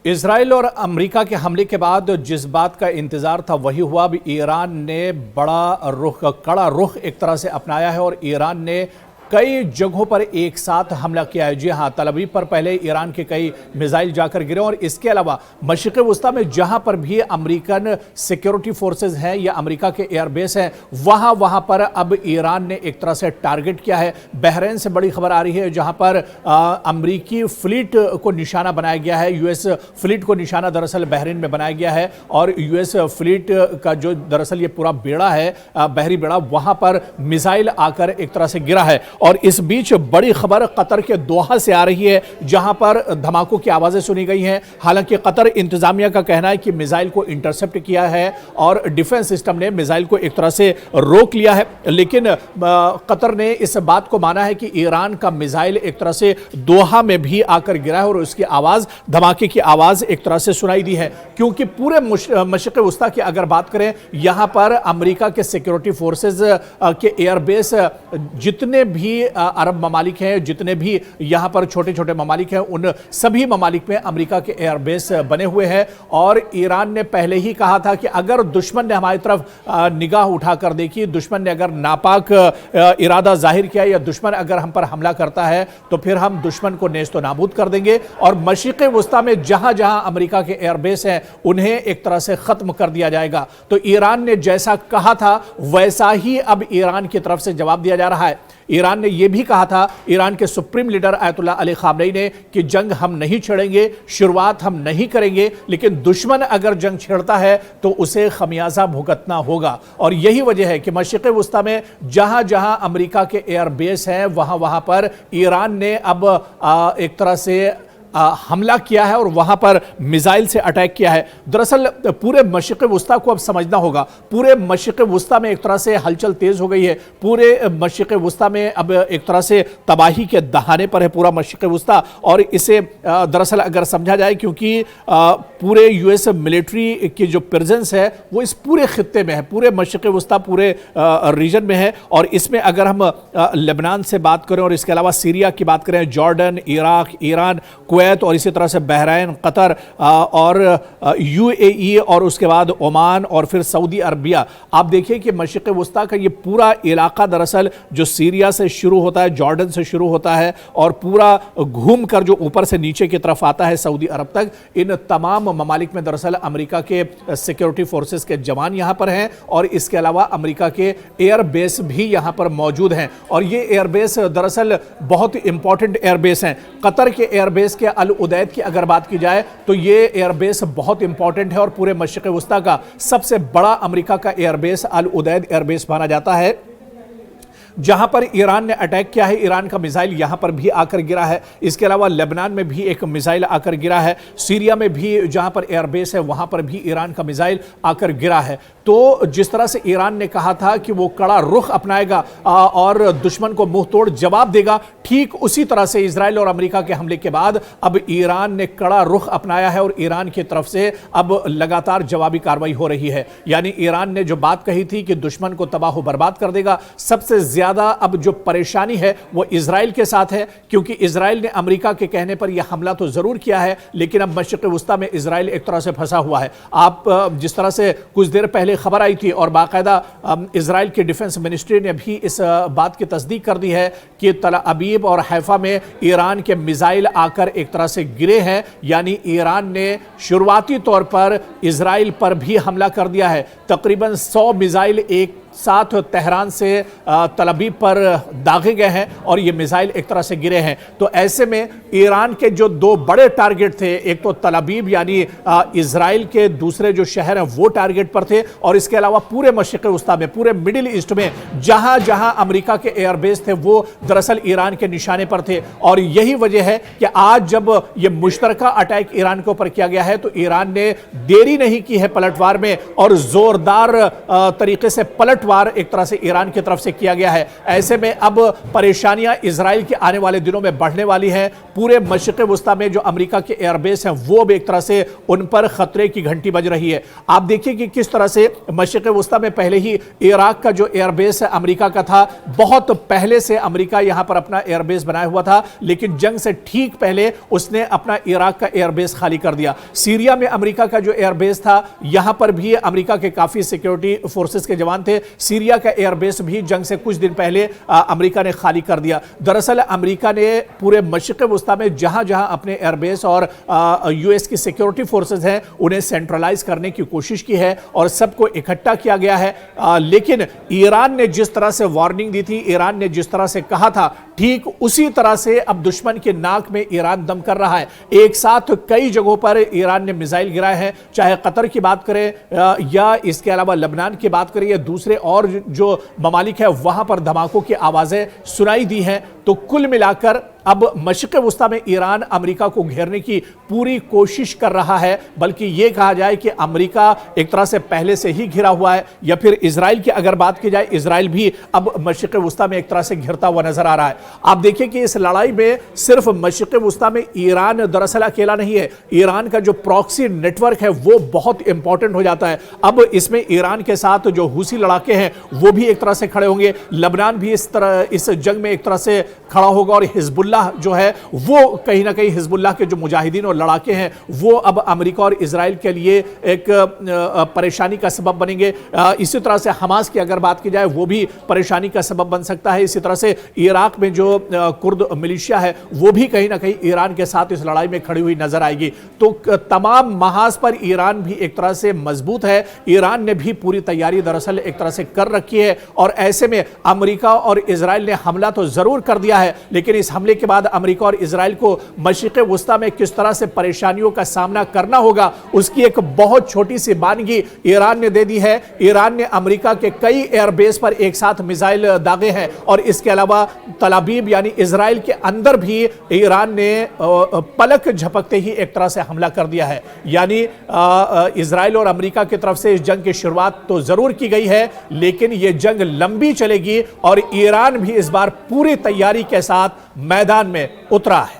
Israel और America के हमले के बाद जिस बात का इंतजार था वही हुआ। अब ईरान ने कड़ा रुख एक तरह से अपनाया है और ईरान ने कई जगहों पर एक साथ हमला किया है। जी हां, तल अवीव पर पहले ईरान के कई मिसाइल जाकर गिरे और इसके अलावा मशरिक़ वस्ता में जहां पर भी अमेरिकन सिक्योरिटी फोर्सेज हैं या अमेरिका के एयरबेस हैं वहां पर अब ईरान ने एक तरह से टारगेट किया है। बहरीन से बड़ी खबर आ रही है जहां पर अमेरिकी फ्लीट को निशाना बनाया गया है। यूएस फ्लीट को निशाना दरअसल बहरीन में बनाया गया है और यूएस फ्लीट का जो दरअसल ये पूरा बेड़ा है, बहरी बेड़ा, वहां पर मिसाइल आकर एक तरह से गिरा है। और इस बीच बड़ी खबर कतर के दोहा से आ रही है जहां पर धमाकों की आवाजें सुनी गई हैं। हालांकि कतर इंतजामिया का कहना है कि मिसाइल को इंटरसेप्ट किया है और डिफेंस सिस्टम ने मिसाइल को एक तरह से रोक लिया है, लेकिन कतर ने इस बात को माना है कि ईरान का मिसाइल एक तरह से दोहा में भी आकर गिरा है और उसकी आवाज, धमाके की आवाज एक तरह से सुनाई दी है। क्योंकि पूरे मशरिक़ वस्ता की अगर बात करें, यहां पर अमेरिका के सिक्योरिटी फोर्सेज के एयरबेस जितने भी अरब ममालिक हैं, जितने भी यहां पर छोटे छोटे ममालिक हैं, उन सभी ममालिक में अमेरिका के एयरबेस बने हुए हैं। और ईरान ने पहले ही कहा था कि अगर दुश्मन ने हमारी तरफ निगाह उठाकर देखी, दुश्मन ने अगर नापाक इरादा जाहिर किया या दुश्मन अगर हम पर हमला करता है तो फिर हम दुश्मन को नेस्तो नाबूद कर देंगे और मशरिक़ वस्ता में जहां जहां अमेरिका के एयरबेस हैं उन्हें एक तरह से खत्म कर दिया जाएगा। तो ईरान ने जैसा कहा था वैसा ही अब ईरान की तरफ से जवाब दिया जा रहा है। ईरान ने यह भी कहा था, ईरान के supreme leader Ayatollah Ali Khamenei ने, कि जंग हम नहीं छेड़ेंगे, शुरुआत हम नहीं करेंगे, लेकिन दुश्मन अगर जंग छेड़ता है तो उसे खमियाजा भुगतना होगा। और यही वजह है कि मशरिक़ वस्ता में जहां जहां अमेरिका के एयरबेस हैं वहां पर ईरान ने अब एक तरह से हमला किया है और वहां पर मिसाइल से अटैक किया है। दरअसल पूरे मशरिक़ वस्ता को अब समझना होगा। पूरे मशरिक़ वस्ता में एक तरह से हलचल तेज हो गई है। पूरे मशरिक़ वस्ता में अब एक तरह से तबाही के दहाने पर है पूरा मशरिक़ वस्ता। और इसे दरअसल अगर समझा जाए, क्योंकि पूरे यूएस मिलिट्री की जो प्रेजेंस है वो इस पूरे खित्ते में है, पूरे मशरिक़ वस्ता, पूरे रीजन में है। और इसमें अगर हम लेबनान से बात करें और इसके अलावा सीरिया की बात करें, जॉर्डन, इराक, ईरान, कुवैत और इसी तरह से बहरीन, कतर और यूएई और उसके बाद ओमान और फिर सऊदी अरबिया, आप देखिए कि मशरिक़ वस्ता का ये पूरा इलाका दरअसल जो सीरिया से शुरू होता है, जॉर्डन से शुरू होता है और पूरा घूम कर जो ऊपर से नीचे की तरफ आता है सऊदी अरब तक, इन तमाम ममालिक में दरअसल अमेरिका के सिक्योरिटी फोर्सेस के जवान यहाँ पर हैं और इसके अलावा अमेरिका के एयरबेस भी यहाँ पर मौजूद हैं। और ये एयरबेस दरअसल बहुत इंपॉर्टेंट एयरबेस हैं। कतर के एयरबेस के अल उदैद की अगर बात की जाए तो ये एयरबेस बहुत इंपॉर्टेंट है और पूरे मशरिक़ वस्ता का सबसे बड़ा अमेरिका का एयरबेस अल उदैद एयरबेस माना जाता है, जहां पर ईरान ने अटैक किया है। ईरान का मिसाइल यहां पर भी आकर गिरा है। इसके अलावा लेबनान में भी एक मिसाइल आकर गिरा है। सीरिया में भी जहां पर एयरबेस है वहां पर भी ईरान का मिसाइल आकर गिरा है। तो जिस तरह से ईरान ने कहा था कि वो कड़ा रुख अपनाएगा और दुश्मन को मुंह तोड़ जवाब देगा, ठीक उसी तरह से इजराइल और अमेरिका के हमले के बाद अब ईरान ने कड़ा रुख अपनाया है और ईरान की तरफ से अब लगातार जवाबी कार्रवाई हो रही है। यानी ईरान ने जो बात कही थी कि दुश्मन को तबाह बर्बाद कर देगा, सबसे ज्यादा अब जो परेशानी है वो इजराइल के साथ है, क्योंकि इजराइल ने अमेरिका के कहने पर यह हमला तो जरूर किया है, लेकिन अब मशरिक़ वस्ता में इजराइल एक तरह से फंसा हुआ है। आप जिस तरह से कुछ देर पहले खबर आई थी और बाकायदा इजराइल की डिफेंस मिनिस्ट्री ने भी इस बात की तस्दीक कर दी है कि तल अबीब और हैफा में ईरान के मिसाइल आकर एक तरह से गिरे हैं। यानी ईरान ने शुरुआती तौर पर इजराइल पर भी हमला कर दिया है। तकरीबन 100 मिसाइल एक साथ तेहरान से तल अबीब पर दागे गए हैं और ये मिसाइल एक तरह से गिरे हैं। तो ऐसे में ईरान के जो दो बड़े टारगेट थे, एक तो तल अबीब यानी इजराइल के दूसरे जो शहर हैं वो टारगेट पर थे और इसके अलावा पूरे मशरिक़ वस्ता में, पूरे मिडिल ईस्ट में जहां जहां अमेरिका के एयरबेस थे वो दरअसल ईरान के निशाने पर थे। और यही वजह है कि आज जब ये मुश्तरका अटैक ईरान के ऊपर किया गया है तो ईरान ने देरी नहीं की है पलटवार में और जोरदार तरीके से पलट वार एक तरह से ईरान की तरफ से किया गया है। ऐसे में अब परेशानियां इजराइल के आने वाले दिनों में बढ़ने वाली हैं। पूरे मशरिक़ वस्ता में जो अमेरिका के एयरबेस हैं वो भी एक तरह से उन पर खतरे की घंटी बज रही है। आप देखिए कि किस तरह से मशरिक़ वस्ता में पहले ही इराक का जो एयरबेस है अमेरिका का था, बहुत पहले से अमेरिका यहां पर अपना एयरबेस बनाया हुआ था, लेकिन जंग से ठीक पहले उसने अपना इराक का एयरबेस खाली कर दिया। सीरिया में अमेरिका का जो एयरबेस था, यहां पर भी अमेरिका के काफी सिक्योरिटी फोर्सेस के जवान थे। सीरिया का एयरबेस भी जंग से कुछ दिन पहले अमेरिका ने खाली कर दिया। दरअसल अमेरिका ने पूरे मशरिक़ वस्ता में जहां जहां अपने एयरबेस और यूएस की सिक्योरिटी फोर्सेस हैं उन्हें सेंट्रलाइज करने की कोशिश की है और सबको इकट्ठा किया गया है। लेकिन ईरान ने जिस तरह से वार्निंग दी थी, ईरान ने जिस तरह से कहा था, ठीक उसी तरह से अब दुश्मन के नाक में ईरान दम कर रहा है। एक साथ कई जगहों पर ईरान ने मिसाइल गिराए हैं, चाहे कतर की बात करें या इसके अलावा लेबनान की बात करें या दूसरे और जो ममालिक है वहां पर धमाकों की आवाजें सुनाई दी हैं। तो कुल मिलाकर अब मशरिक़ वस्ता में ईरान अमेरिका को घेरने की पूरी कोशिश कर रहा है, बल्कि यह कहा जाए कि अमेरिका एक तरह से पहले से ही घिरा हुआ है। या फिर इजराइल की अगर बात की जाए, इजराइल भी अब मशरिक़ वस्ता में एक तरह से घिरता हुआ नजर आ रहा है। आप देखिए कि इस लड़ाई में सिर्फ मशरिक़ वस्ता में ईरान दरअसल अकेला नहीं है। ईरान का जो प्रॉक्सी नेटवर्क है वो बहुत इंपॉर्टेंट हो जाता है। अब इसमें ईरान के साथ जो हुसी लड़ाके हैं वो भी एक तरह से खड़े होंगे। लेबनान भी इस जंग में एक तरह से खड़ा होगा और हिजबुल्लाह जो है वो कहीं ना कहीं हिजबुल्लाह के जो मुजाहिदीन और लड़ाके हैं वो अब अमेरिका और इजराइल के लिए एक परेशानी का सबब बनेंगे। इसी तरह से हमास की अगर बात की जाए वो भी परेशानी का सबब बन सकता है। इसी तरह से इराक में जो कुर्द मिलिशिया है वो भी कहीं ना कहीं ईरान के साथ इस लड़ाई में खड़ी हुई नजर आएगी। तो तमाम महाज पर ईरान भी एक तरह से मजबूत है। ईरान ने भी पूरी तैयारी दरअसल एक तरह से कर रखी है और ऐसे में अमेरिका और इजराइल ने हमला तो जरूर कर दिया है, लेकिन इस हमले के बाद अमेरिका और इजराइल को मशरिक़ वस्ता में किस तरह से परेशानियों का सामना करना होगा उसकी एक बहुत छोटी सी बानगी ईरान ने दे दी है। ईरान ने अमेरिका के कई एयरबेस पर एक साथ मिसाइल दागे हैं और इसके अलावा तल अवीव यानी इजराइल के अंदर भी ईरान ने पलक झपकते ही एक तरह से हमला कर दिया है। यानी इजराइल और अमेरिका की तरफ से इस जंग की शुरुआत तो जरूर की गई है, लेकिन यह जंग लंबी चलेगी और ईरान भी इस बार पूरी तैयारी के साथ मैदान में उतरा है।